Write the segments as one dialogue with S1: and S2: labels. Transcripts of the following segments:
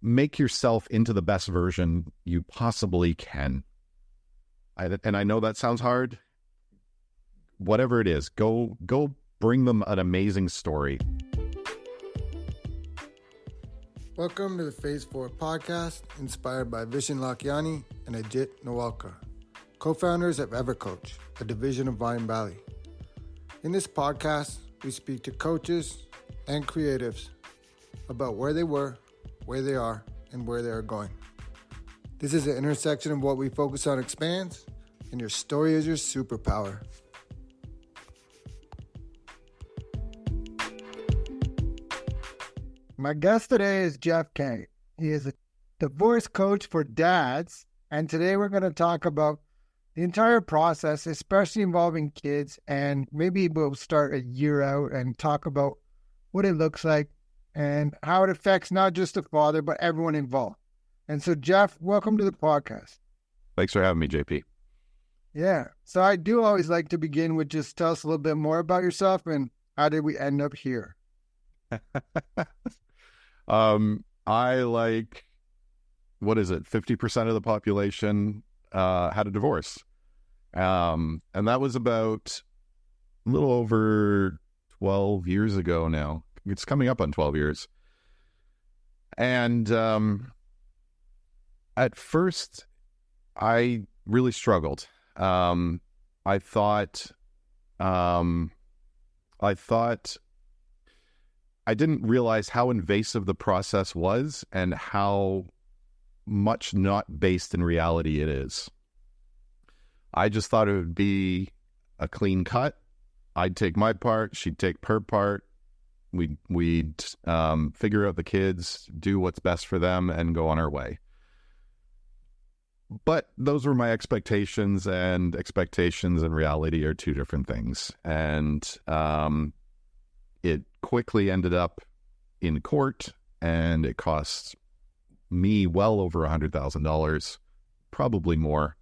S1: make yourself into the best version you possibly can. And I know that sounds hard. Whatever it is, go bring them an amazing story.
S2: Welcome to the Phase 4 podcast, inspired by Vishen Lakhiani and Ajit Nawalkar, co-founders of EverCoach, a division of Vine Valley. In this podcast, we speak to coaches and creatives about where they were, where they are, and where they are going. This is an intersection of what we focus on expands, and your story is your superpower. My guest today is Jeff Kang. He is a divorce coach for dads, and today we're going to talk about the entire process, especially involving kids, and maybe we'll start a year out and talk about what it looks like and how it affects not just the father, but everyone involved. And so, Jeff, welcome to the podcast.
S1: Thanks for having me, JP.
S2: Yeah. So I do always like to begin with just tell us a little bit more about yourself and how did we end up here?
S1: I 50% of the population had a divorce. And that was about a little over 12 years ago now. It's coming up on 12 years. And at first, I really struggled. I thought I didn't realize how invasive the process was and how much not based in reality it is. I just thought it would be a clean cut. I'd take my part, she'd take her part. We'd figure out the kids, do what's best for them, and go on our way. But those were my expectations, and reality are two different things. And it quickly ended up in court, and it cost me well over $100,000, probably more.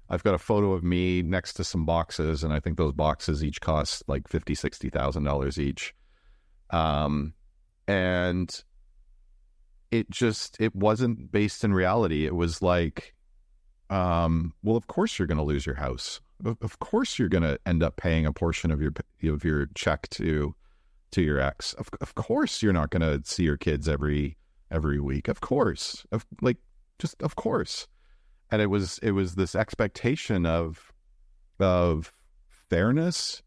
S1: I've got a photo of me next to some boxes, and I think those boxes each cost like $50,000, $60,000 each. And it wasn't based in reality. It was like, well, of course you're going to lose your house. Of course you're going to end up paying a portion of your check to your ex. Of course you're not going to see your kids every week. Of course. Of course. And it was this expectation of fairness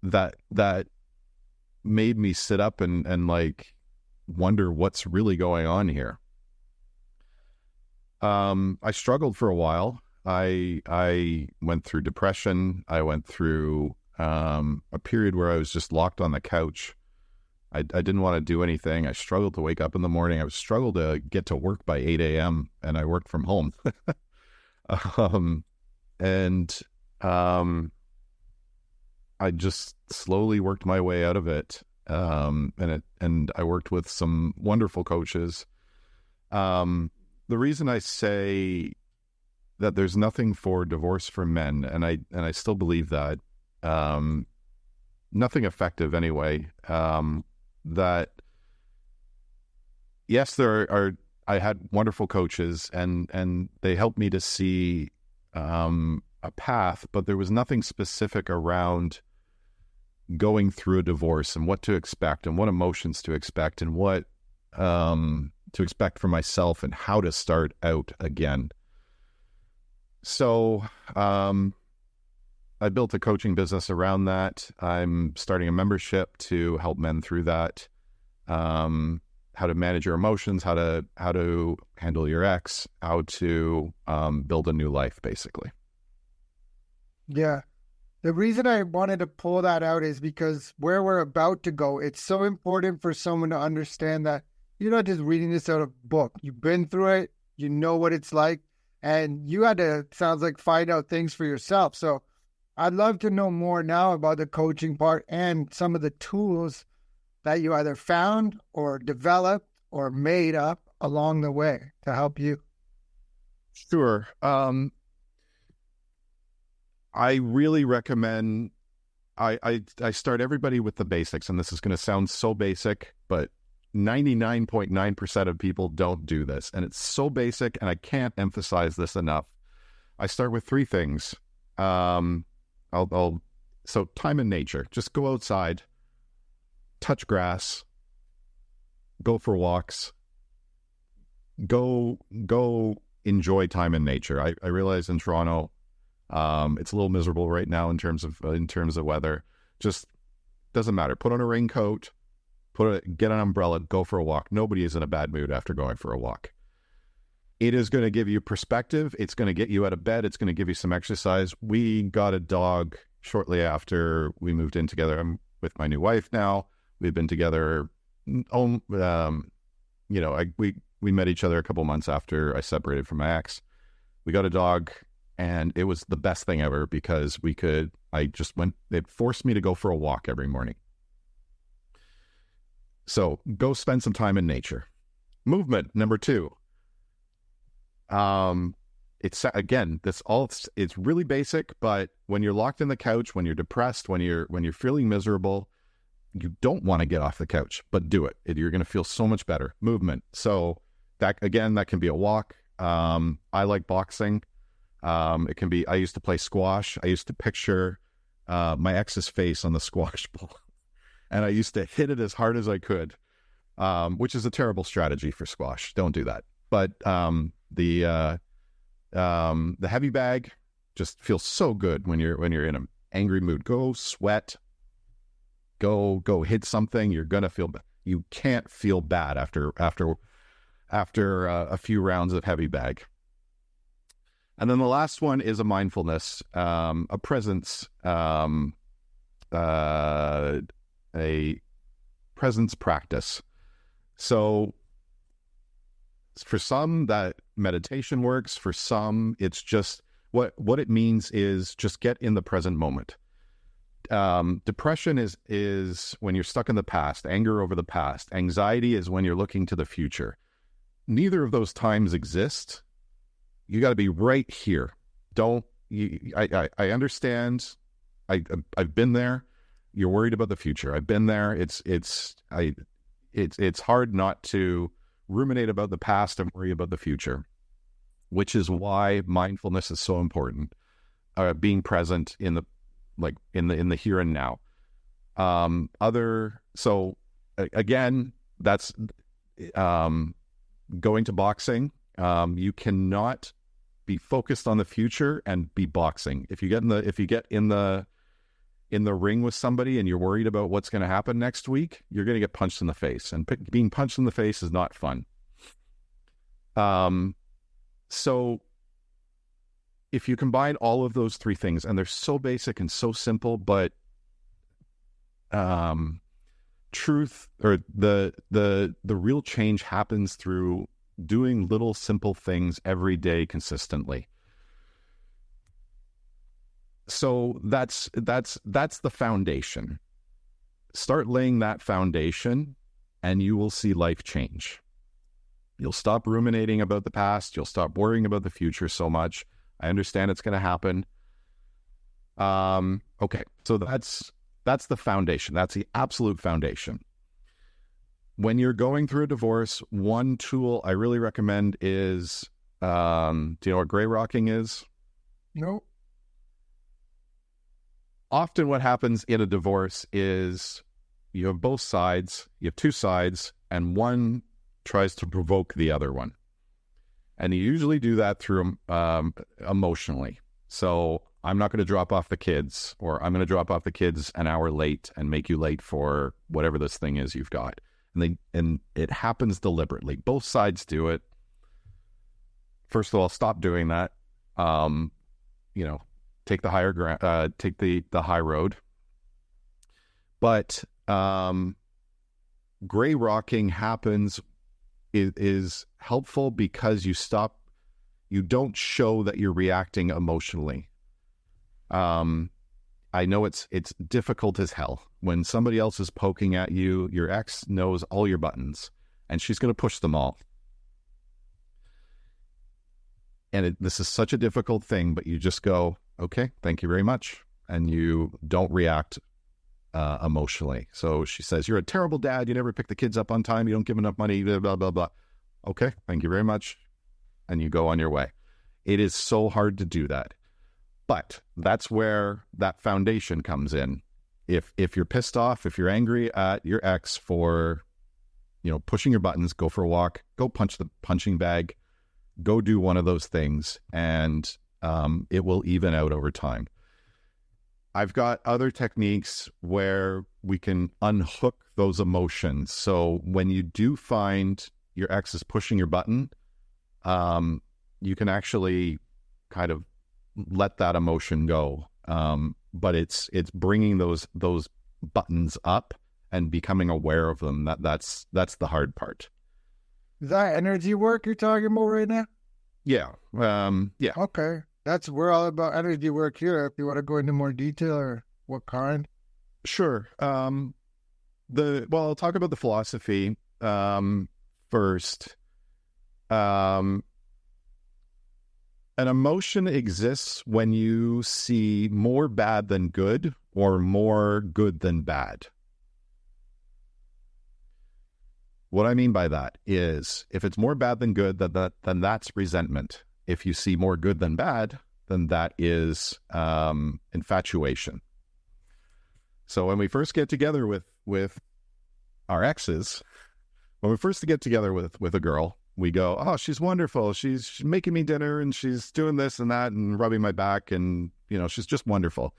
S1: that made me sit up and like wonder what's really going on here. I struggled for a while. I went through depression. I went through a period where I was just locked on the couch. I didn't want to do anything. I struggled to wake up in the morning. I struggled to get to work by 8 a.m. and I worked from home. I just slowly worked my way out of it. And I worked with some wonderful coaches. The reason I say that there's nothing for divorce for men, and I still believe that, nothing effective anyway, that yes, I had wonderful coaches and they helped me to see a path, but there was nothing specific around going through a divorce and what to expect and what emotions to expect and what to expect for myself and how to start out again. So I built a coaching business around that. I'm starting a membership to help men through that. How to manage your emotions, how to handle your ex, how to build a new life, basically.
S2: Yeah. The reason I wanted to pull that out is because where we're about to go, it's so important for someone to understand that you're not just reading this out of a book. You've been through it. You know what it's like. And you had to, sounds like, find out things for yourself. So I'd love to know more now about the coaching part and some of the tools that you either found or developed or made up along the way to help you.
S1: Sure. I really recommend, I start everybody with the basics, and this is going to sound so basic, but 99.9% of people don't do this. And it's so basic, and I can't emphasize this enough. I start with three things. So time in nature. Just go outside, touch grass, go for walks, go enjoy time in nature. I realize in Toronto, it's a little miserable right now in terms of weather. Just doesn't matter. Put on a raincoat, get an umbrella, go for a walk. Nobody is in a bad mood after going for a walk. It is going to give you perspective. It's going to get you out of bed. It's going to give you some exercise. We got a dog shortly after we moved in together. I'm with my new wife now. We've been together. We met each other a couple months after I separated from my ex. We got a dog, and it was the best thing ever because it forced me to go for a walk every morning. So go spend some time in nature. Movement, number 2. It's really basic, but when you're locked in the couch, when you're depressed, when you're feeling miserable, you don't want to get off the couch, but do it. You're going to feel so much better. Movement. So that can be a walk. I like boxing. It can be, I used to play squash. I used to picture my ex's face on the squash ball, and I used to hit it as hard as I could, which is a terrible strategy for squash. Don't do that. But the heavy bag just feels so good when you're in an angry mood. Go sweat. Go hit something. You're gonna feel. You can't feel bad after a few rounds of heavy bag. And then the last one is a mindfulness, a presence, a presence practice. So for some, that meditation works. For some, it's just what it means is just get in the present moment. Depression is when you're stuck in the past, anger over the past. Anxiety is when you're looking to the future. Neither of those times exist. You got to be right here. I understand. I've been there. You're worried about the future. I've been there. It's hard not to ruminate about the past and worry about the future, which is why mindfulness is so important. Being present in the here and now. Again, that's going to boxing. You cannot be focused on the future and be boxing. If you get in the ring with somebody and you're worried about what's going to happen next week, you're going to get punched in the face, and being punched in the face is not fun. So if you combine all of those three things, and they're so basic and so simple, but truth, or the real change happens through doing little simple things every day consistently. So that's the foundation. Start laying that foundation, and you will see life change. You'll stop ruminating about the past. You'll stop worrying about the future so much. I understand it's going to happen. Okay, so that's the foundation. That's the absolute foundation. When you're going through a divorce, one tool I really recommend is, do you know what gray rocking is?
S2: No.
S1: Often what happens in a divorce is you have both sides, you have two sides, and one tries to provoke the other one. And you usually do that through emotionally. So I'm not going to drop off the kids, or I'm going to drop off the kids an hour late and make you late for whatever this thing is you've got. And it happens deliberately. Both sides do it. First of all, stop doing that. Take the higher ground, take the high road. But gray rocking happens is helpful because you don't show that you're reacting emotionally. I know it's difficult as hell when somebody else is poking at you. Your ex knows all your buttons, and she's going to push them all. And this is such a difficult thing, but you just go, okay, thank you very much. And you don't react emotionally. So she says, "You're a terrible dad. You never pick the kids up on time. You don't give enough money, blah, blah, blah, blah." Okay, thank you very much. And you go on your way. It is so hard to do that. But that's where that foundation comes in. If you're pissed off, if you're angry at your ex for, pushing your buttons, go for a walk, go punch the punching bag, go do one of those things, and it will even out over time. I've got other techniques where we can unhook those emotions. So when you do find your ex is pushing your button, you can actually kind of let that emotion go. But it's bringing those buttons up and becoming aware of them. That's the hard part.
S2: Is that energy work you're talking about right now?
S1: Yeah. Yeah.
S2: Okay. We're all about energy work here. If you want to go into more detail or what kind.
S1: Sure. I'll talk about the philosophy first. An emotion exists when you see more bad than good or more good than bad. What I mean by that is if it's more bad than good, then that's resentment. If you see more good than bad, then that is infatuation. So when we first get together with our exes, when we first get together with a girl, we go, "Oh, she's wonderful. She's making me dinner and she's doing this and that and rubbing my back and, she's just wonderful."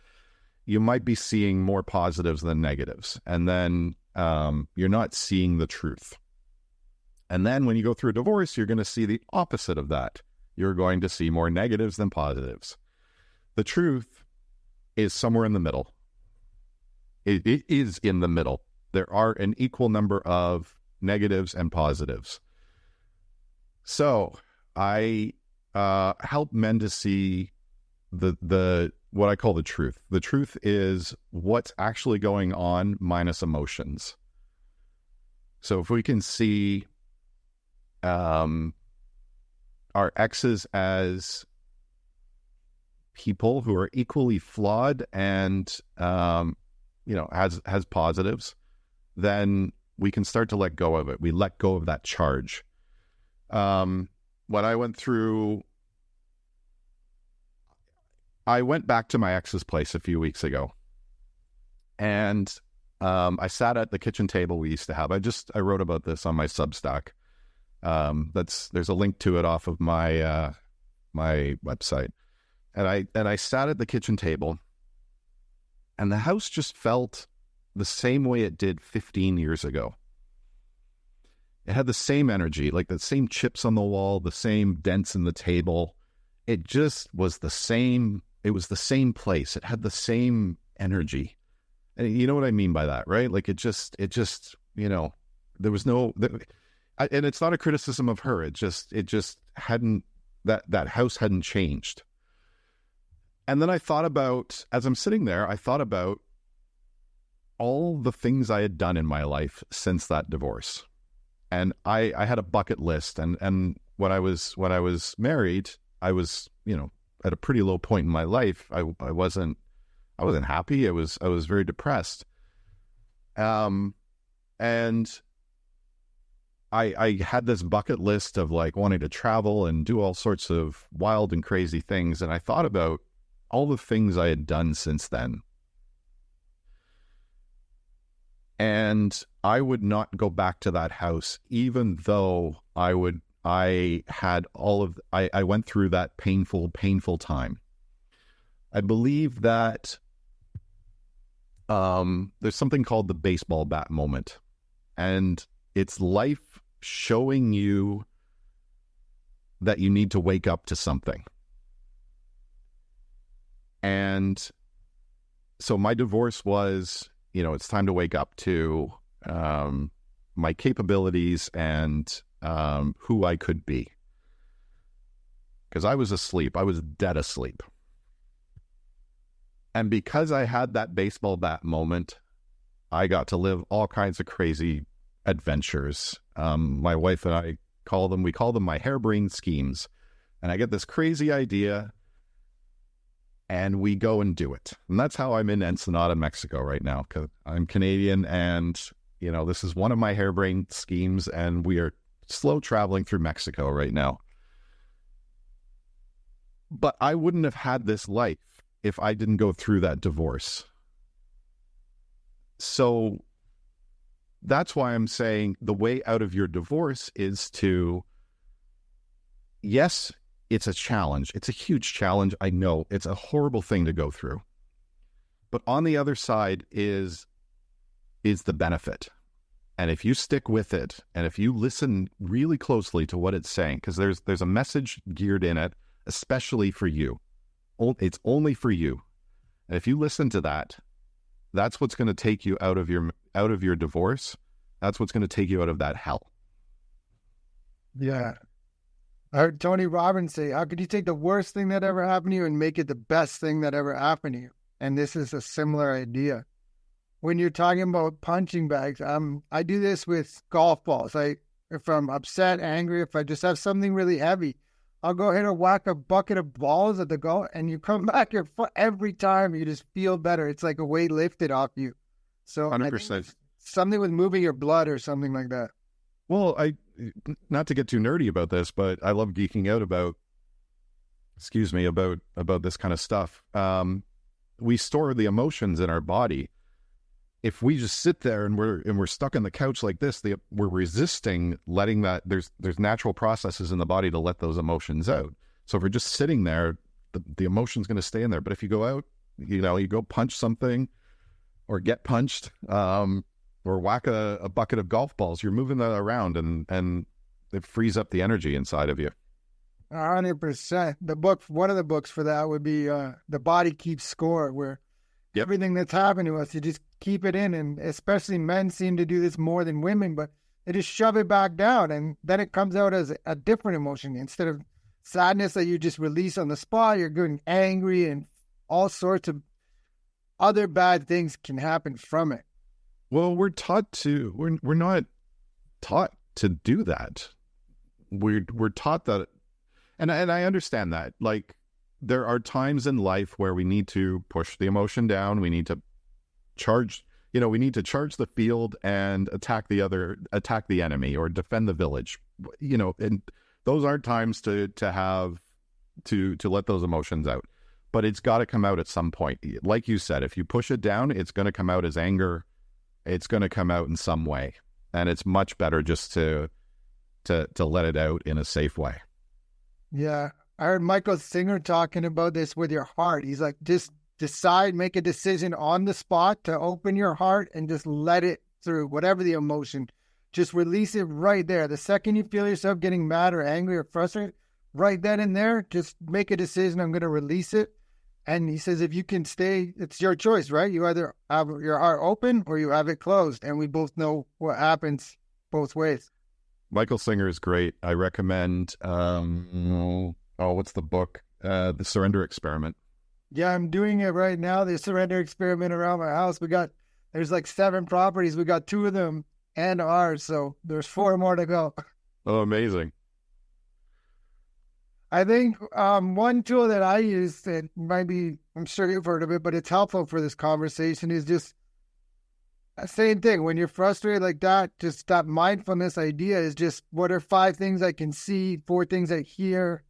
S1: You might be seeing more positives than negatives. And then you're not seeing the truth. And then when you go through a divorce, you're going to see the opposite of that. You're going to see more negatives than positives. The truth is somewhere in the middle. It is in the middle. There are an equal number of negatives and positives. So I help men to see the what I call the truth. The truth is what's actually going on minus emotions. So if we can see our exes as people who are equally flawed and has positives, then we can start to let go of it. We let go of that charge. When I went back to my ex's place a few weeks ago, and I sat at the kitchen table we used to have. I wrote about this on my Substack. There's a link to it off of my my website, and I sat at the kitchen table, and the house just felt the same way it did 15 years ago. It had the same energy, like the same chips on the wall, the same dents in the table. It just was the same. It was the same place. It had the same energy. And you know what I mean by that, right? Like it just, there was no, and it's not a criticism of her. It just hadn't, that house hadn't changed. And then I thought about, as I'm sitting there, I thought about all the things I had done in my life since that divorce. And I had a bucket list. And when I was married, I was, at a pretty low point in my life. I wasn't happy. I was very depressed. And I had this bucket list of like wanting to travel and do all sorts of wild and crazy things. And I thought about all the things I had done since then. And I would not go back to that house, even though I went through that painful time. I believe that there's something called the baseball bat moment, and it's life showing you that you need to wake up to something. And so my divorce was, it's time to wake up to my capabilities and who I could be. Because I was asleep. I was dead asleep. And because I had that baseball bat moment, I got to live all kinds of crazy adventures. My wife and I call them my harebrained schemes. And I get this crazy idea, and we go and do it. And that's how I'm in Ensenada, Mexico right now, because I'm Canadian, and, this is one of my harebrained schemes, and we are slow traveling through Mexico right now. But I wouldn't have had this life if I didn't go through that divorce. So that's why I'm saying the way out of your divorce is to, yes, it's a challenge. It's a huge challenge. I know it's a horrible thing to go through. But on the other side is the benefit. And if you stick with it, and if you listen really closely to what it's saying, because there's a message geared in it, especially for you. It's only for you. And if you listen to that, that's what's going to take you out of your divorce. That's what's going to take you out of that hell.
S2: Yeah. I heard Tony Robbins say, how could you take the worst thing that ever happened to you and make it the best thing that ever happened to you? And this is a similar idea. When you're talking about punching bags, I do this with golf balls. If I'm upset, angry, if I just have something really heavy, I'll go ahead and whack a bucket of balls at the golf, and you come back every time you just feel better. It's like a weight lifted off you. So
S1: 100%.
S2: Something with moving your blood or something like that.
S1: Well, not to get too nerdy about this, but I love geeking out about this kind of stuff. We store the emotions in our body. If we just sit there and we're stuck on the couch like this, we're resisting letting that. There's natural processes in the body to let those emotions out. So if we're just sitting there, the emotion's going to stay in there. But if you go out, you go punch something, or get punched, or whack a bucket of golf balls, you're moving that around, and it frees up the energy inside of you.
S2: 100%. One of the books for that would be The Body Keeps Score, where everything that's happened to us, you just keep it in. And especially men seem to do this more than women, but they just shove it back down, and then it comes out as a different emotion. Instead of sadness that you just release on the spot, you're getting angry, and all sorts of other bad things can happen from it.
S1: Well, we're not taught to do that. We're taught that, and I understand that. Like, there are times in life where we need to push the emotion down. We need to charge the field and attack the enemy, or defend the village. And those aren't times to let those emotions out. But it's got to come out at some point. Like you said, if you push it down, it's going to come out as anger. It's going to come out in some way, and it's much better just to let it out in a safe way.
S2: Yeah, I heard Michael Singer talking about this with your heart. He's like, just make a decision on the spot to open your heart and just let it through, whatever the emotion. Just release it right there. The second you feel yourself getting mad or angry or frustrated, right then and there, just make a decision. I'm going to release it. And he says, if you can stay, it's your choice, right? You either have your heart open or you have it closed. And we both know what happens both ways.
S1: Michael Singer is great. I recommend, what's the book? The Surrender Experiment.
S2: Yeah, I'm doing it right now. The Surrender Experiment around my house. There's like 7 properties. We got 2 of them and ours. So there's 4 more to go.
S1: Oh, amazing.
S2: I think one tool that I use that I'm sure you've heard of it, but it's helpful for this conversation, is just the same thing. When you're frustrated like that, just that mindfulness idea is just, what are 5 things I can see, 4 things I hear,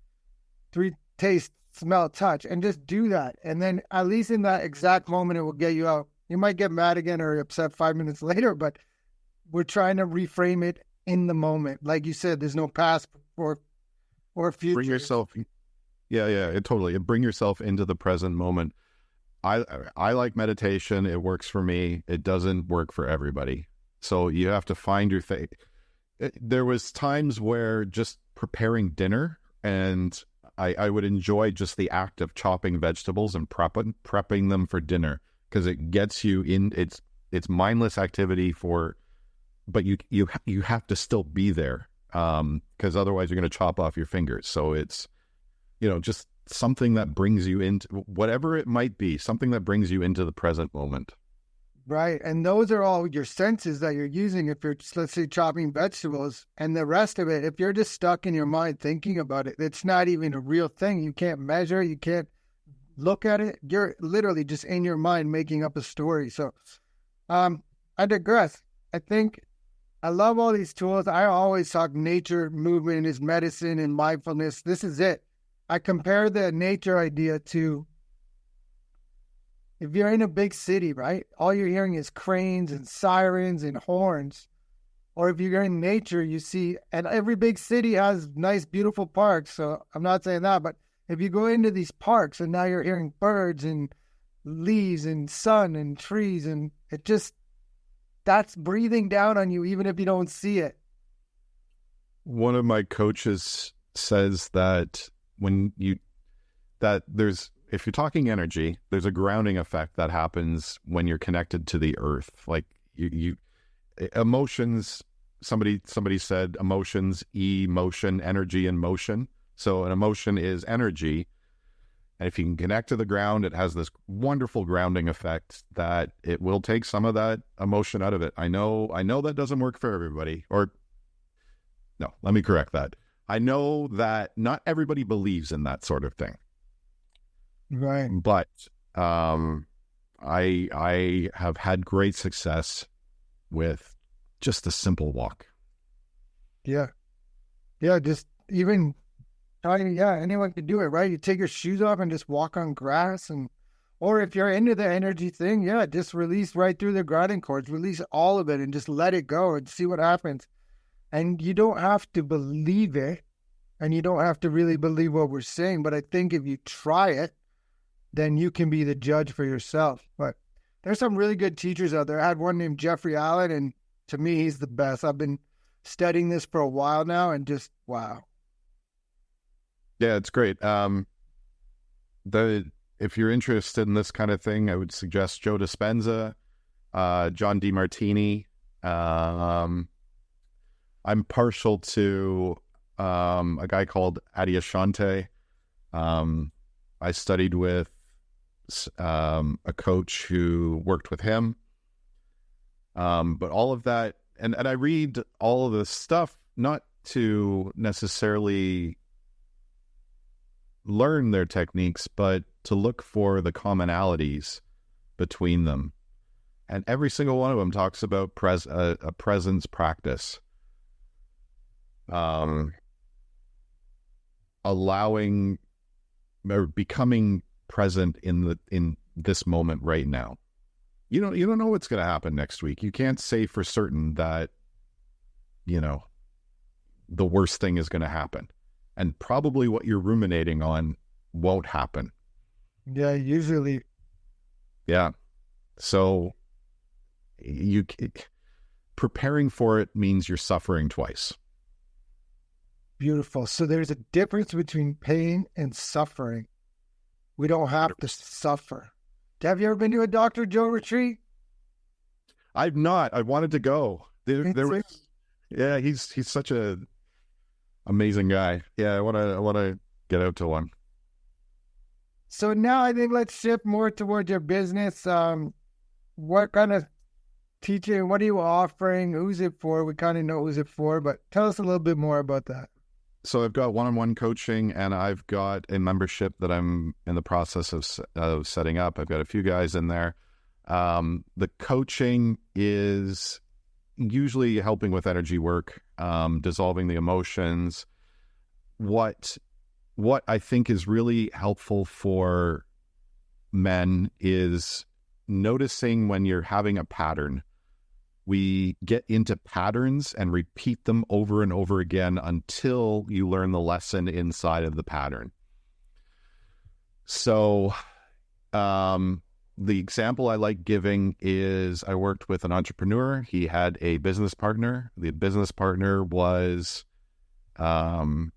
S2: 3 taste, smell, touch, and just do that. And then at least in that exact moment, it will get you out. You might get mad again or upset 5 minutes later, but we're trying to reframe it in the moment. Like you said, there's no past or future.
S1: Bring yourself, totally. Bring yourself into the present moment. I like meditation. It works for me. It doesn't work for everybody. So you have to find your thing. There was times where just preparing dinner, and I would enjoy just the act of chopping vegetables and prepping them for dinner, because it gets you in. It's mindless activity but you have to still be there. Because otherwise you're going to chop off your fingers. So it's, just something that brings you into, whatever it might be, something that brings you into the present moment.
S2: Right. And those are all your senses that you're using if you're, let's say, chopping vegetables. And the rest of it, if you're just stuck in your mind thinking about it, it's not even a real thing. You can't measure, you can't look at it, you're literally just in your mind making up a story. So I digress. I think I love all these tools. I always talk nature, movement is medicine, and mindfulness. This is it. I compare the nature idea to, if you're in a big city, right? All you're hearing is cranes and sirens and horns. Or if you're in nature, you see, and every big city has nice, beautiful parks. So I'm not saying that, but if you go into these parks and now you're hearing birds and leaves and sun and trees, and it just, that's breathing down on you, even if you don't see it.
S1: One of my coaches says that if you're talking energy, there's a grounding effect that happens when you're connected to the earth. Like emotions, somebody said emotions, emotion, energy and motion. So an emotion is energy. And if you can connect to the ground, it has this wonderful grounding effect that it will take some of that emotion out of it. I know that doesn't work for everybody. Or no, let me correct that. I know that not everybody believes in that sort of thing.
S2: Right.
S1: But I have had great success with just a simple walk.
S2: Yeah. Yeah, just even anyone can do it, right? You take your shoes off and just walk on grass, or if you're into the energy thing, just release right through the grounding cords, release all of it and just let it go and see what happens. And you don't have to believe it, and you don't have to really believe what we're saying, but I think if you try it, then you can be the judge for yourself. But there's some really good teachers out there. I had one named Jeffrey Allen, and to me, he's the best. I've been studying this for a while now, and just, wow.
S1: Yeah, it's great. If you're interested in this kind of thing, I would suggest Joe Dispenza, John DeMartini. I'm partial to a guy called Adyashanti. I studied with a coach who worked with him. But all of that, and I read all of this stuff not to necessarily learn their techniques, but to look for the commonalities between them. And every single one of them talks about a presence practice. Allowing or becoming present in this moment right now. You don't know what's going to happen next week. You can't say for certain that, the worst thing is going to happen. And probably what you're ruminating on won't happen.
S2: Yeah, usually.
S1: Yeah. So preparing for it means you're suffering twice.
S2: Beautiful. So there's a difference between pain and suffering. We don't have to suffer. Have you ever been to a Dr. Joe retreat?
S1: I've not. I wanted to go. Yeah, he's such a amazing guy. Yeah, I want to get out to one.
S2: So now I think let's shift more towards your business. What kind of teaching? What are you offering? Who's it for? We kind of know who's it for, but tell us a little bit more about that.
S1: So I've got one-on-one coaching, and I've got a membership that I'm in the process of setting up. I've got a few guys in there. The coaching is usually helping with energy work, dissolving the emotions. What I think is really helpful for men is noticing when you're having a pattern. We get into patterns and repeat them over and over again until you learn the lesson inside of the pattern. So the example I like giving is I worked with an entrepreneur. He had a business partner. The business partner was an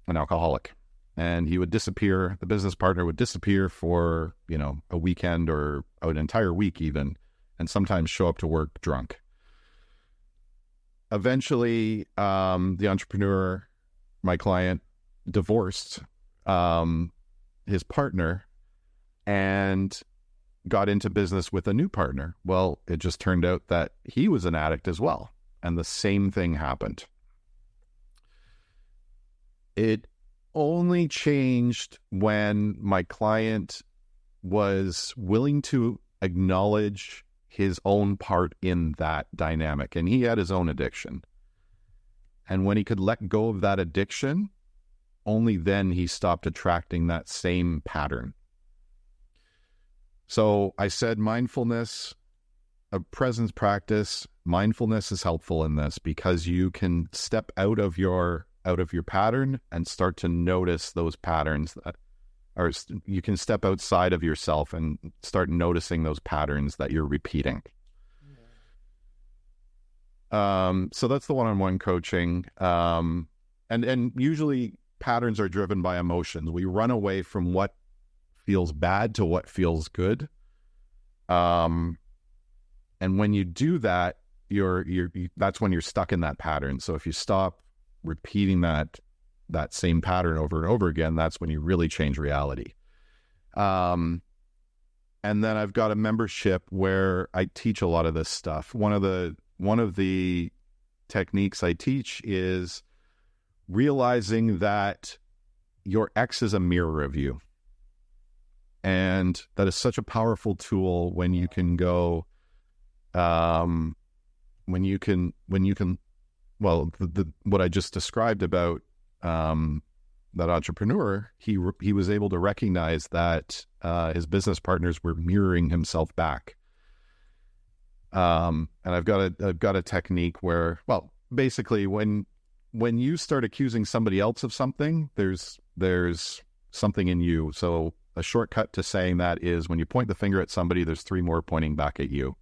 S1: alcoholic, and he would disappear. The business partner would disappear for, a weekend or an entire week even, and sometimes show up to work drunk. Eventually, the entrepreneur, my client, divorced his partner and got into business with a new partner. Well, it just turned out that he was an addict as well, and the same thing happened. It only changed when my client was willing to acknowledge his own part in that dynamic. And he had his own addiction. And when he could let go of that addiction, only then he stopped attracting that same pattern. So I said mindfulness, a presence practice, mindfulness is helpful in this because you can step out of your pattern and start to notice those patterns that, or you can step outside of yourself and start noticing those patterns that you're repeating. So that's the one-on-one coaching. And usually patterns are driven by emotions. We run away from what feels bad to what feels good. And when you do that, that's when you're stuck in that pattern. So if you stop repeating that same pattern over and over again, that's when you really change reality. And then I've got a membership where I teach a lot of this stuff. One of the techniques I teach is realizing that your ex is a mirror of you. And that is such a powerful tool when you can go, what I just described about that entrepreneur, he was able to recognize that his business partners were mirroring himself back. And I've got a technique where, well, basically when you start accusing somebody else of something, there's something in you. So a shortcut to saying that is when you point the finger at somebody, there's 3 more pointing back at you.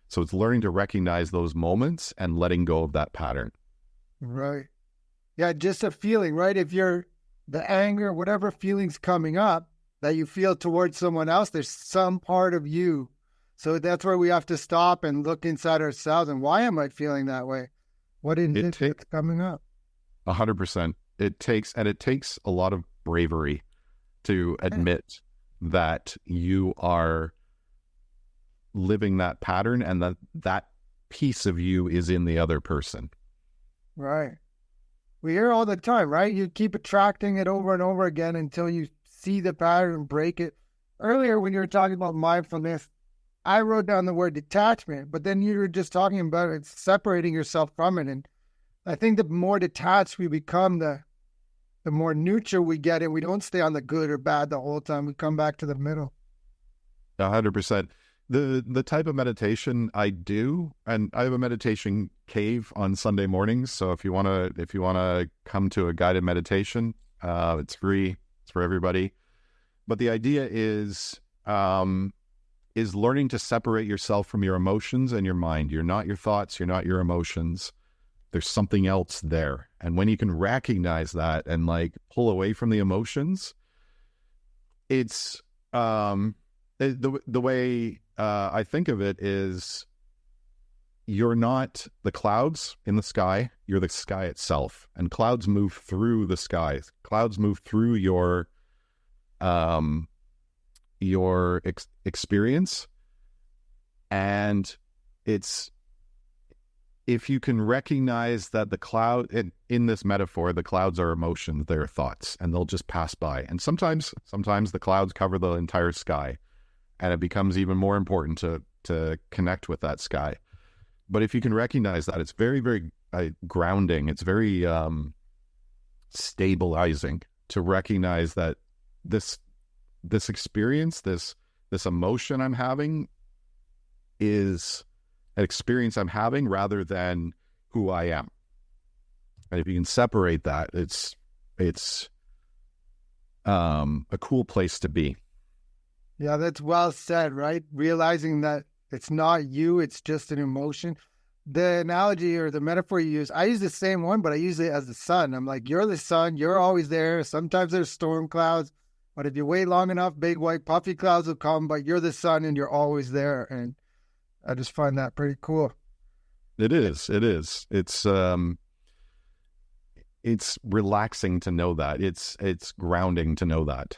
S1: So it's learning to recognize those moments and letting go of that pattern.
S2: Right. Yeah, just a feeling, right? If you're the anger, whatever feeling's coming up that you feel towards someone else, there's some part of you. So that's where we have to stop and look inside ourselves. And why am I feeling that way? What is it that's coming up?
S1: 100%. It takes a lot of bravery to admit that you are living that pattern and that piece of you is in the other person.
S2: Right. We hear all the time, right? You keep attracting it over and over again until you see the pattern, break it. Earlier, when you were talking about mindfulness, I wrote down the word detachment, but then you were just talking about it, separating yourself from it. And I think the more detached we become, the more neutral we get, and we don't stay on the good or bad the whole time. We come back to the middle.
S1: 100%. The type of meditation I do, and I have a meditation cave on Sunday mornings. So if you wanna come to a guided meditation, it's free. It's for everybody. But the idea is learning to separate yourself from your emotions and your mind. You're not your thoughts. You're not your emotions. There's something else there. And when you can recognize that and like pull away from the emotions, it's the way I think of it is you're not the clouds in the sky, you're the sky itself. And clouds move through the sky. Clouds move through your experience. And it's, if you can recognize that the cloud, in this metaphor, the clouds are emotions, they're thoughts, and they'll just pass by. And sometimes the clouds cover the entire sky, and it becomes even more important to connect with that sky. But if you can recognize that, it's very, very grounding. It's very stabilizing to recognize that this experience, this emotion I'm having is an experience I'm having rather than who I am. And if you can separate that, it's a cool place to be.
S2: Yeah, that's well said, right? Realizing that it's not you, it's just an emotion. The analogy or the metaphor you use, I use the same one, but I use it as the sun. I'm like, you're the sun, you're always there. Sometimes there's storm clouds, but if you wait long enough, big white puffy clouds will come, but you're the sun and you're always there. And I just find that pretty cool.
S1: It is. It's relaxing to know that. It's grounding to know that.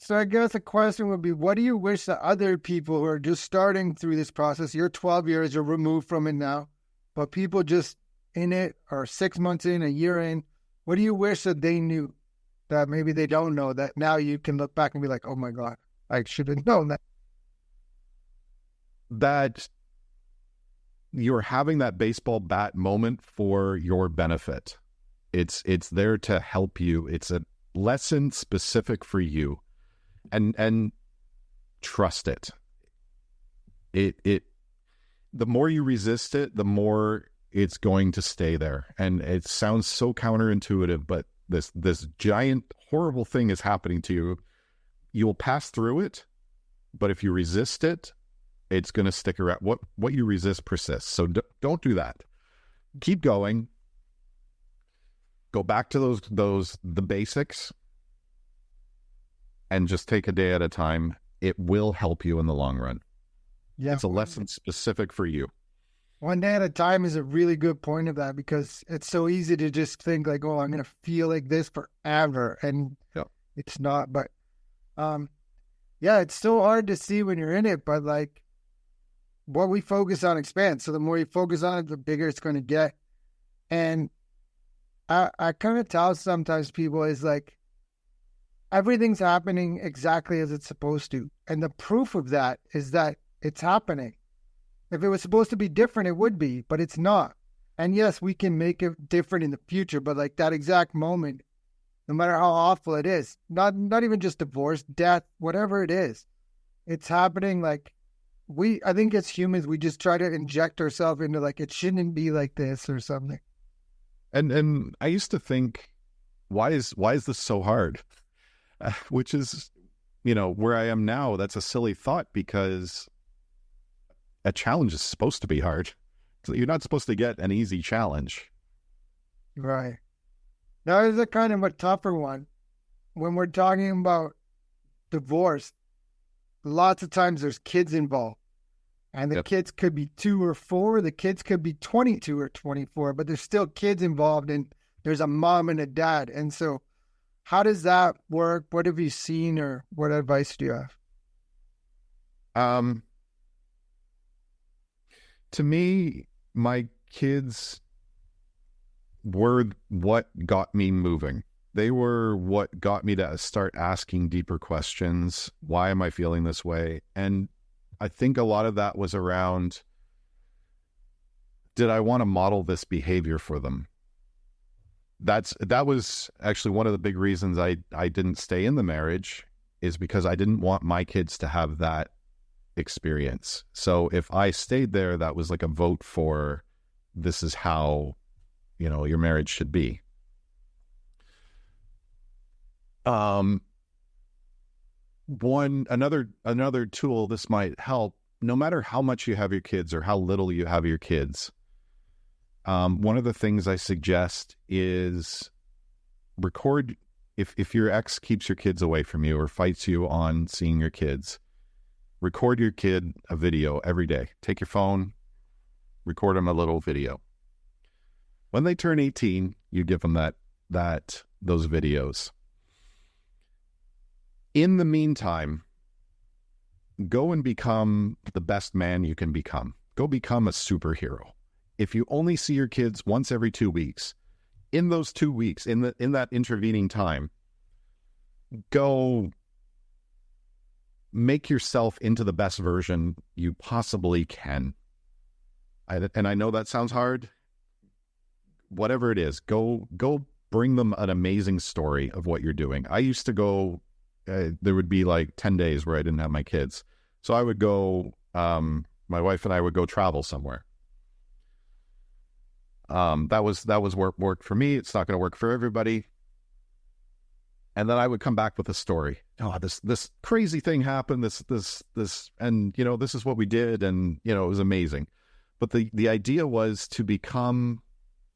S2: So I guess the question would be, what do you wish that other people who are just starting through this process, you're 12 years, you're removed from it now, but people just in it or 6 months in, a year in, what do you wish that they knew that maybe they don't know, that now you can look back and be like, oh my God, I should have known that.
S1: That you're having that baseball bat moment for your benefit. It's there to help you. It's a lesson specific for you, and trust it. It the more you resist it, the more it's going to stay there. And it sounds so counterintuitive, but this giant horrible thing is happening to you. You will pass through it, but if you resist it, it's going to stick around. What you resist persists. So don't do that. Keep going. Go back to the basics, and just take a day at a time. It will help you in the long run.
S2: Yeah,
S1: it's a lesson specific for you.
S2: One day at a time is a really good point of that, because it's so easy to just think like, oh, I'm going to feel like this forever. And it's not. But yeah, it's so hard to see when you're in it. But like, what we focus on expands. So the more you focus on it, the bigger it's going to get. And I kind of tell sometimes people is like, everything's happening exactly as it's supposed to. And the proof of that is that it's happening. If it was supposed to be different, it would be, but it's not. And yes, we can make it different in the future, but like that exact moment, no matter how awful it is, not even just divorce, death, whatever it is, it's happening. Like I think as humans, we just try to inject ourselves into like, it shouldn't be like this or something.
S1: And I used to think, why is this so hard? Which is, where I am now, that's a silly thought, because a challenge is supposed to be hard. So you're not supposed to get an easy challenge.
S2: Right. Now is a kind of a tougher one. When we're talking about divorce, lots of times there's kids involved. And the kids could be 2 or 4, the kids could be 22 or 24, but there's still kids involved, and there's a mom and a dad. And so how does that work? What have you seen, or what advice do you have?
S1: To me, my kids were what got me moving. They were what got me to start asking deeper questions. Why am I feeling this way? And I think a lot of that was around, did I want to model this behavior for them? That was actually one of the big reasons I didn't stay in the marriage, is because I didn't want my kids to have that experience. So if I stayed there, that was like a vote for, this is how, your marriage should be. Another tool, this might help, no matter how much you have your kids or how little you have your kids. One of the things I suggest is record, if your ex keeps your kids away from you or fights you on seeing your kids, record your kid a video every day. Take your phone, record them a little video. When they turn 18, you give them those videos. In the meantime, go and become the best man you can become. Go become a superhero. If you only see your kids once every 2 weeks, in those 2 weeks, in that intervening time, go make yourself into the best version you possibly can. And I know that sounds hard. Whatever it is, go bring them an amazing story of what you're doing. I used to go, there would be like 10 days where I didn't have my kids. So I would go, my wife and I would go travel somewhere. That was work for me. It's not going to work for everybody. And then I would come back with a story. Oh, this crazy thing happened. This, and this is what we did, and it was amazing. But the idea was to become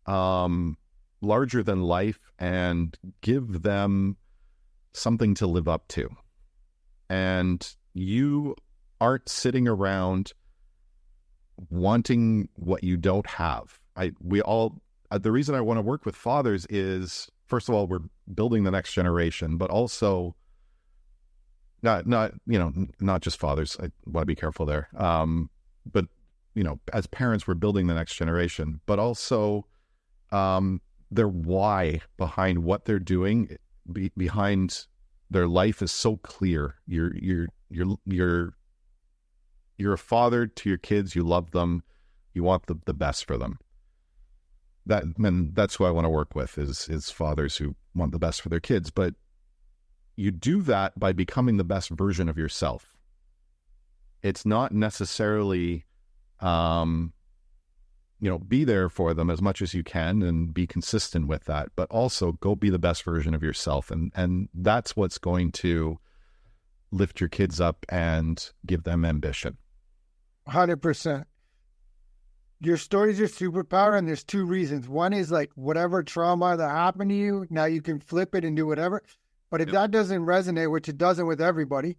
S1: larger than life and give them something to live up to. And you aren't sitting around wanting what you don't have. The reason I want to work with fathers is, first of all, we're building the next generation, but also not just fathers. I want to be careful there. But as parents, we're building the next generation, but also their why behind what they're doing behind their life is so clear. You're a father to your kids. You love them. You want the best for them. That's who I want to work with is fathers who want the best for their kids. But you do that by becoming the best version of yourself. It's not necessarily, be there for them as much as you can and be consistent with that, but also go be the best version of yourself. And that's what's going to lift your kids up and give them ambition.
S2: 100%. Your story's your superpower, and there's two reasons. One is like whatever trauma that happened to you, now you can flip it and do whatever. But if that doesn't resonate, which it doesn't with everybody,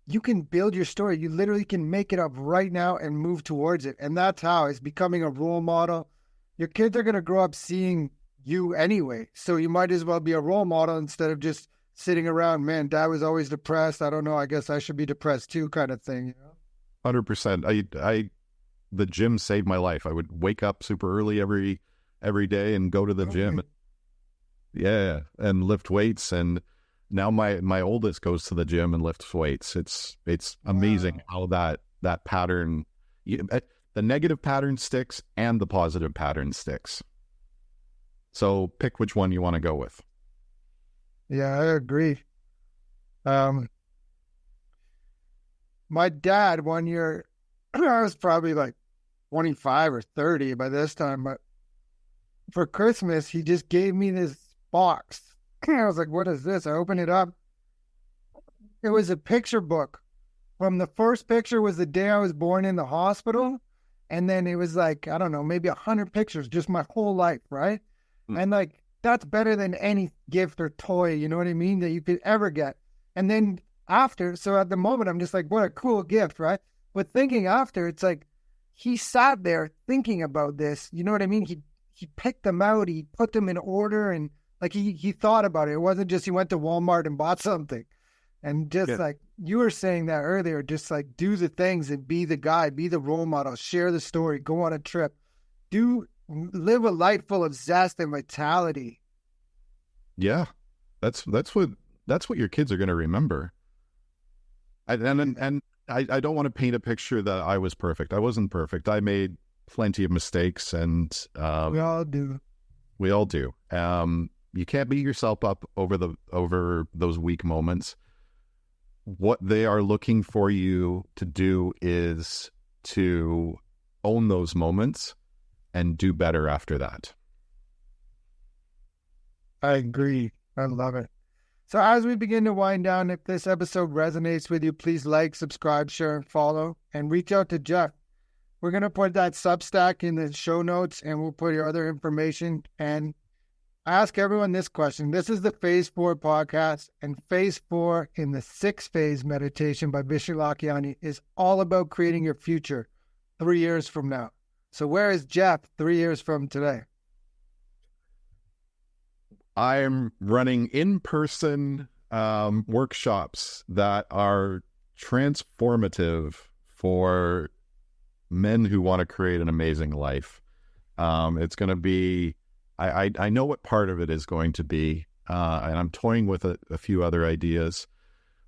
S2: you can build your story. You literally can make it up right now and move towards it. And that's how it's becoming a role model. Your kids are going to grow up seeing you anyway. So you might as well be a role model instead of just sitting around, man, dad was always depressed. I don't know. I guess I should be depressed too, kind of thing.
S1: 100%. The gym saved my life. I would wake up super early every day and go to the gym. Yeah. And lift weights. And now my oldest goes to the gym and lifts weights. It's amazing how that pattern, the negative pattern sticks and the positive pattern sticks. So pick which one you want to go with.
S2: Yeah, I agree. My dad, one year, I was probably like 25 or 30 by this time, but for Christmas, he just gave me this box. I was like, what is this? I opened it up. It was a picture book. From the first picture was the day I was born in the hospital. And then it was like, I don't know, maybe 100 pictures, just my whole life, right? And like, that's better than any gift or toy, you know what I mean, that you could ever get. And then after, so at the moment, I'm just like, what a cool gift, right? But thinking after, it's like, he sat there thinking about this, you know what I mean? He picked them out, he put them in order, and like he thought about it. It wasn't just he went to Walmart and bought something. And just like you were saying that earlier, just like do the things and be the guy, be the role model, share the story, go on a trip, live a life full of zest and vitality.
S1: Yeah, that's what your kids are going to remember. And I don't want to paint a picture that I was perfect. I wasn't perfect. I made plenty of mistakes, and
S2: we all do.
S1: We all do. You can't beat yourself up over those weak moments. What they are looking for you to do is to own those moments and do better after that.
S2: I agree. I love it. So as we begin to wind down, if this episode resonates with you, please like, subscribe, share, and follow, and reach out to Jeff. We're going to put that Substack in the show notes, and we'll put your other information. And I ask everyone this question. This is the Phase 4 podcast, and Phase 4 in the 6 phase meditation by Vishen Lakhiani is all about creating your future 3 years from now. So where is Jeff 3 years from today?
S1: I'm running in-person workshops that are transformative for men who want to create an amazing life. It's going to be, I know what part of it is going to be, and I'm toying with a few other ideas.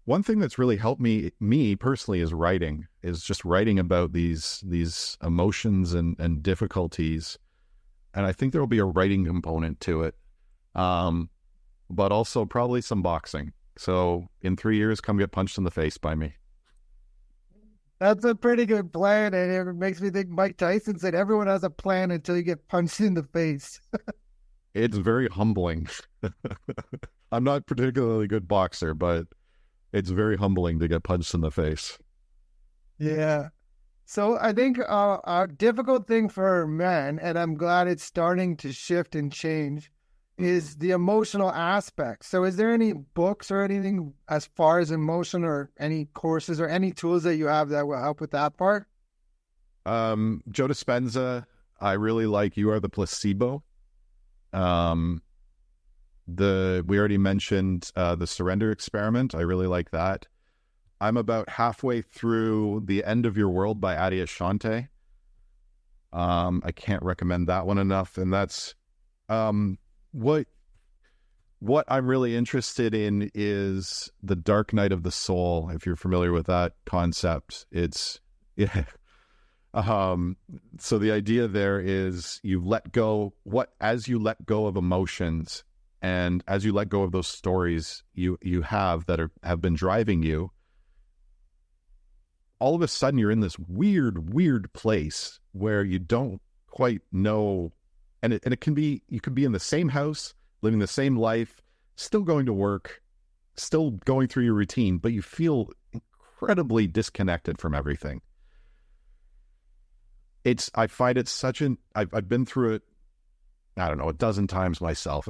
S1: One thing that's really helped me personally is just writing about these emotions and difficulties. And I think there will be a writing component to it. But also probably some boxing. So in 3 years, come get punched in the face by me.
S2: That's a pretty good plan. And it makes me think Mike Tyson said, everyone has a plan until you get punched in the face.
S1: It's very humbling. I'm not a particularly good boxer, but it's very humbling to get punched in the face.
S2: Yeah. So I think a difficult thing for men, and I'm glad it's starting to shift and change, is the emotional aspect. So is there any books or anything as far as emotion, or any courses or any tools that you have that will help with that part?
S1: Joe Dispenza, I really like You Are the Placebo. We already mentioned the Surrender Experiment. I really like that. I'm about halfway through The End of Your World by Adi Ashante. I can't recommend that one enough. And that's what what I'm really interested in is the dark night of the soul. If you're familiar with that concept, it's yeah. So the idea there is you let go as you let go of emotions and as you let go of those stories you have that have been driving you, all of a sudden you're in this weird place where you don't quite know, and it can be, you could be in the same house, living the same life, still going to work, still going through your routine, but you feel incredibly disconnected from everything. I find it I've been through it, I don't know, a dozen times myself,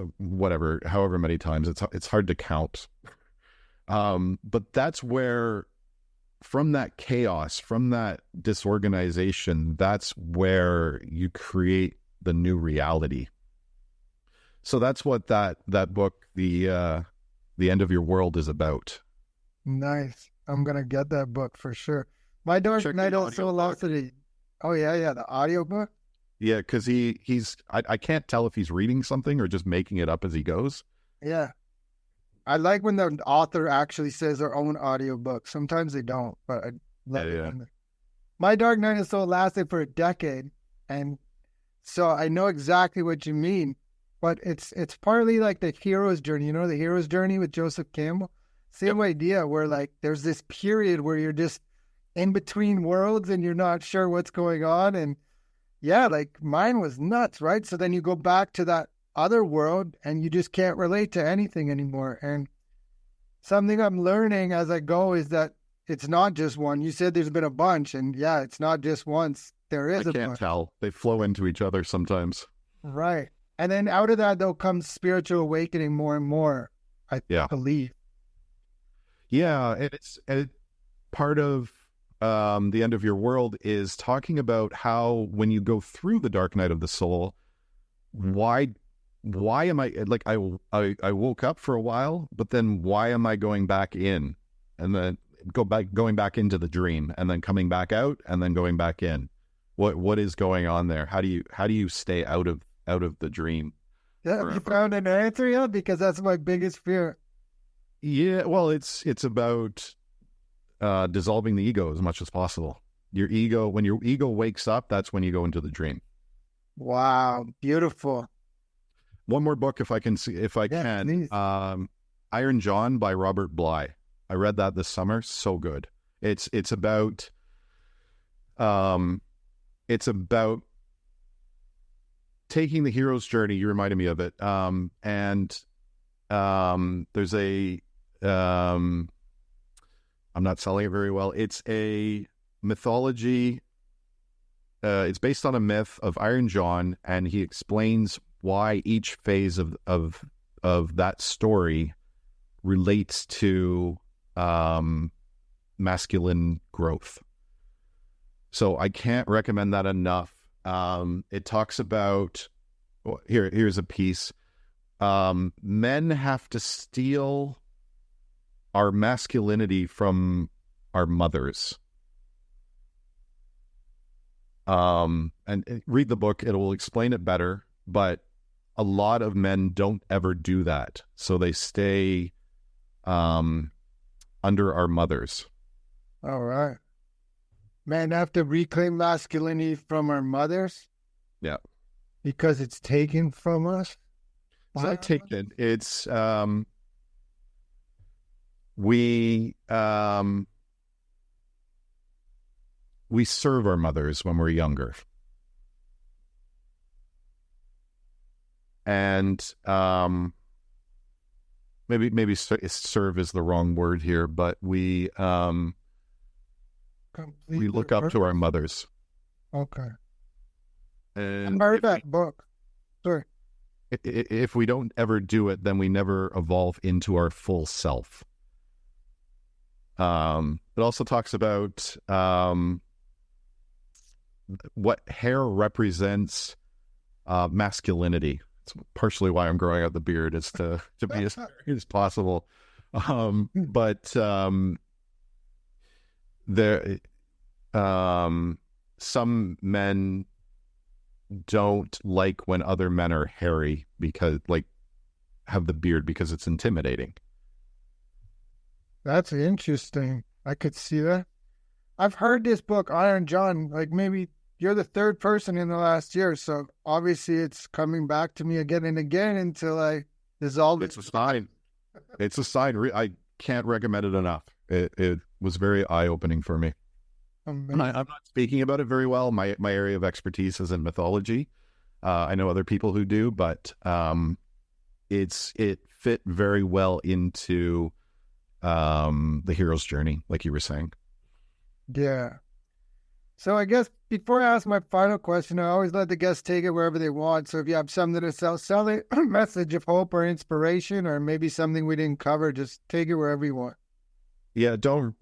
S1: however many times, it's hard to count. But that's where, from that chaos, from that disorganization, that's where you create the new reality. So that's what that book, the End of Your World, is about.
S2: Nice. I'm gonna get that book for sure. My Dark Night of Velocity. Oh yeah, the audiobook.
S1: Yeah, because I can't tell if he's reading something or just making it up as he goes.
S2: Yeah. I like when the author actually says their own audiobook. Sometimes they don't, but I love it. My Dark Night of Soul lasted for a decade, and so I know exactly what you mean. But it's partly like the hero's journey. You know, the hero's journey with Joseph Campbell? Same idea, where like there's this period where you're just in between worlds and you're not sure what's going on. And yeah, like mine was nuts, right? So then you go back to that other world and you just can't relate to anything anymore. And something I'm learning as I go is that it's not just one. You said there's been a bunch, and yeah, it's not just once. There is a bunch. I can't
S1: tell. They flow into each other sometimes.
S2: Right. And then out of that, though, comes spiritual awakening more and more, I believe.
S1: Yeah, it's part of The End of Your World is talking about how when you go through the dark night of the soul, why am I, like, I woke up for a while, but then why am I going back in, and then going back into the dream, and then coming back out, and then going back in? What is going on there? How do you stay out of the dream?
S2: Yeah, forever? You found an answer yet? Because that's my biggest fear.
S1: Yeah, well, it's about dissolving the ego as much as possible. When your ego wakes up, that's when you go into the dream.
S2: Wow, beautiful.
S1: One more book, if I can.
S2: Please.
S1: Iron John by Robert Bly. I read that this summer. So good. It's about taking the hero's journey. You reminded me of it. There's I'm not selling it very well. It's a mythology. It's based on a myth of Iron John, and he explains why each phase of that story relates to masculine growth. So I can't recommend that enough. It talks about, here's a piece. Men have to steal our masculinity from our mothers. And read the book, it will explain it better, but a lot of men don't ever do that. So they stay under our mothers.
S2: All right. Men have to reclaim masculinity from our mothers?
S1: Yeah.
S2: Because it's taken from us?
S1: It's not taken. It's we serve our mothers when we're younger. And maybe serve is the wrong word here, but we look up to our mothers.
S2: Okay.
S1: And
S2: I heard that book. Sorry.
S1: If we don't ever do it, then we never evolve into our full self. It also talks about what hair represents masculinity. It's partially why I'm growing out the beard, is to be as hairy as possible. But some men don't like when other men are hairy, because, like, have the beard because it's intimidating.
S2: That's interesting. I could see that. I've heard this book, Iron John, like maybe you're the third person in the last year. So obviously it's coming back to me again and again until I dissolve it.
S1: It's a sign. It's a sign. I can't recommend it enough. It was very eye-opening for me.
S2: Amazing.
S1: I'm not speaking about it very well. My area of expertise is in mythology. I know other people who do, but it fit very well into the hero's journey, like you were saying.
S2: Yeah. So I guess before I ask my final question, I always let the guests take it wherever they want. So if you have something to sell a message of hope or inspiration, or maybe something we didn't cover, just take it wherever you want.
S1: Yeah, don't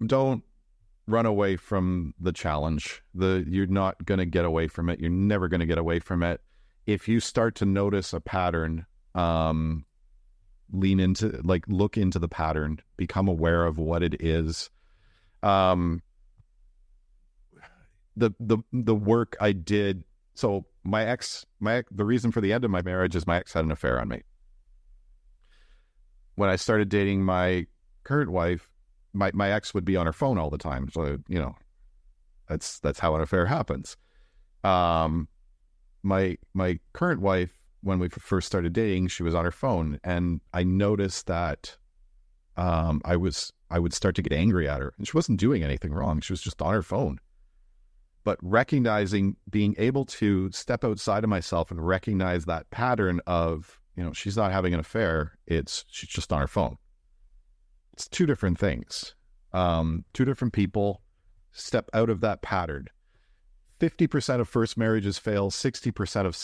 S1: run away from the challenge. You're not going to get away from it. You're never going to get away from it. If you start to notice a pattern, look into the pattern, become aware of what it is. The work I did. So the reason for the end of my marriage is my ex had an affair on me. When I started dating my current wife, my ex would be on her phone all the time. So, that's how an affair happens. My current wife, when we first started dating, she was on her phone, and I noticed that I would start to get angry at her, and she wasn't doing anything wrong. She was just on her phone. But being able to step outside of myself and recognize that pattern of, she's not having an affair. She's just on her phone. It's two different things. Two different people. Step out of that pattern. 50% of first marriages fail, 60% of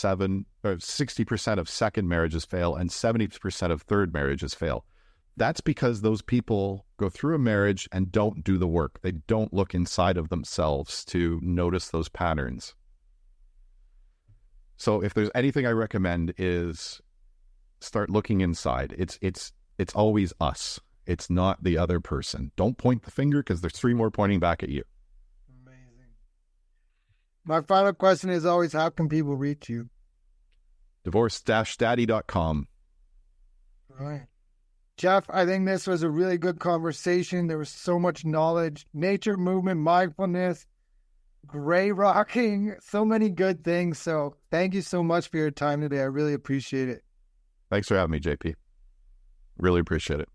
S1: second marriages fail, and 70% of third marriages fail. That's because those people go through a marriage and don't do the work. They don't look inside of themselves to notice those patterns. So if there's anything I recommend is start looking inside. It's always us. It's not the other person. Don't point the finger, because there's three more pointing back at you.
S2: Amazing. My final question is always, how can people reach you?
S1: divorce-daddy.com.
S2: Right. Jeff, I think this was a really good conversation. There was so much knowledge, nature, movement, mindfulness, gray rocking, so many good things. So thank you so much for your time today. I really appreciate it.
S1: Thanks for having me, JP. Really appreciate it.